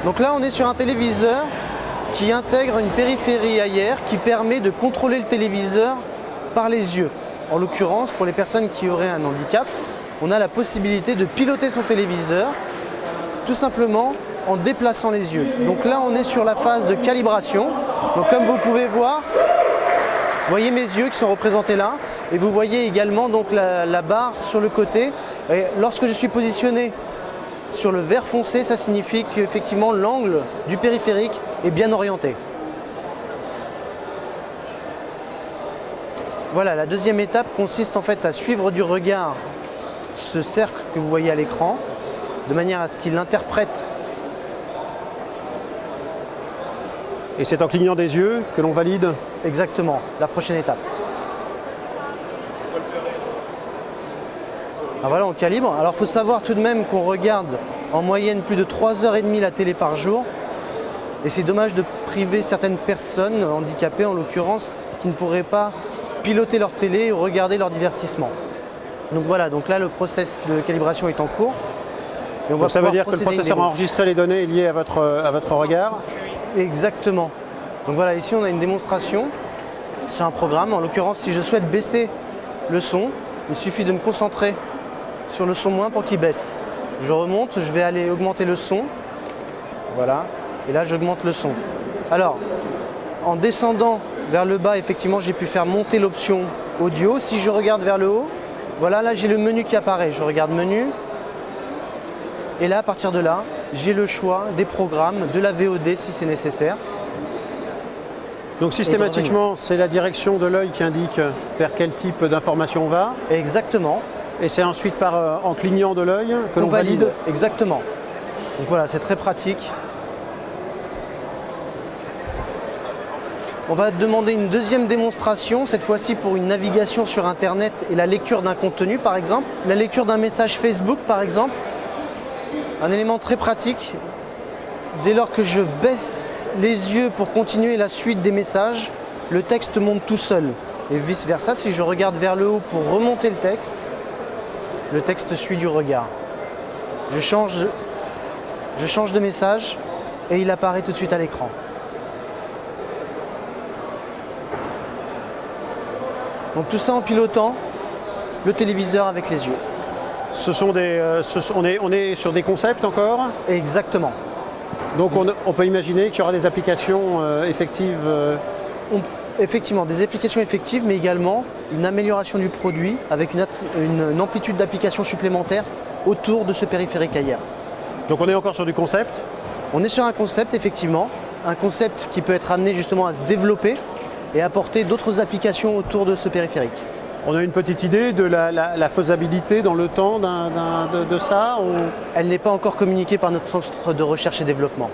Donc là, on est sur un téléviseur qui intègre une périphérie AR qui permet de contrôler le téléviseur par les yeux. En l'occurrence, pour les personnes qui auraient un handicap, on a la possibilité de piloter son téléviseur tout simplement en déplaçant les yeux. Donc là, on est sur la phase de calibration. Donc comme vous pouvez voir, vous voyez mes yeux qui sont représentés là, et vous voyez également donc la barre sur le côté. Et lorsque je suis positionné sur le vert foncé, ça signifie qu'effectivement l'angle du périphérique est bien orienté. Voilà, la deuxième étape consiste en fait à suivre du regard ce cercle que vous voyez à l'écran, de manière à ce qu'il interprète. Et c'est en clignant des yeux que l'on valide? Exactement, la prochaine étape. Alors voilà, on calibre. Alors il faut savoir tout de même qu'on regarde en moyenne plus de 3h30 la télé par jour. Et c'est dommage de priver certaines personnes handicapées en l'occurrence qui ne pourraient pas piloter leur télé ou regarder leur divertissement. Donc voilà, donc là le process de calibration est en cours. Et on va ça veut dire que le processeur a enregistré les données liées à votre regard? Exactement. Donc voilà, ici on a une démonstration sur un programme. En l'occurrence, si je souhaite baisser le son, il suffit de me concentrer sur le son moins pour qu'il baisse. Je remonte, je vais aller augmenter le son. Voilà, et là j'augmente le son. Alors, en descendant vers le bas, effectivement, j'ai pu faire monter l'option audio. Si je regarde vers le haut, voilà, là j'ai le menu qui apparaît. Je regarde menu. Et là, à partir de là, j'ai le choix des programmes, de la VOD si c'est nécessaire. Donc systématiquement, c'est la direction de l'œil qui indique vers quel type d'information on va. Exactement. Et c'est ensuite en clignant de l'œil que l'on valide. Exactement. Donc voilà, c'est très pratique. On va demander une deuxième démonstration, cette fois-ci pour une navigation sur Internet et la lecture d'un contenu par exemple. La lecture d'un message Facebook par exemple. Un élément très pratique. Dès lors que je baisse les yeux pour continuer la suite des messages, le texte monte tout seul. Et vice versa, si je regarde vers le haut pour remonter le texte suit du regard. Je change de message et il apparaît tout de suite à l'écran. Donc tout ça en pilotant le téléviseur avec les yeux. On est sur des concepts encore? Exactement. Donc on peut imaginer qu'il y aura des applications effectives. Effectivement, des applications effectives, mais également une amélioration du produit avec une amplitude d'applications supplémentaires autour de ce périphérique AR. Donc on est encore sur du concept? On est sur un concept, effectivement. Un concept qui peut être amené justement à se développer et apporter d'autres applications autour de ce périphérique. On a une petite idée de la faisabilité dans le temps de ça? Elle n'est pas encore communiquée par notre centre de recherche et développement.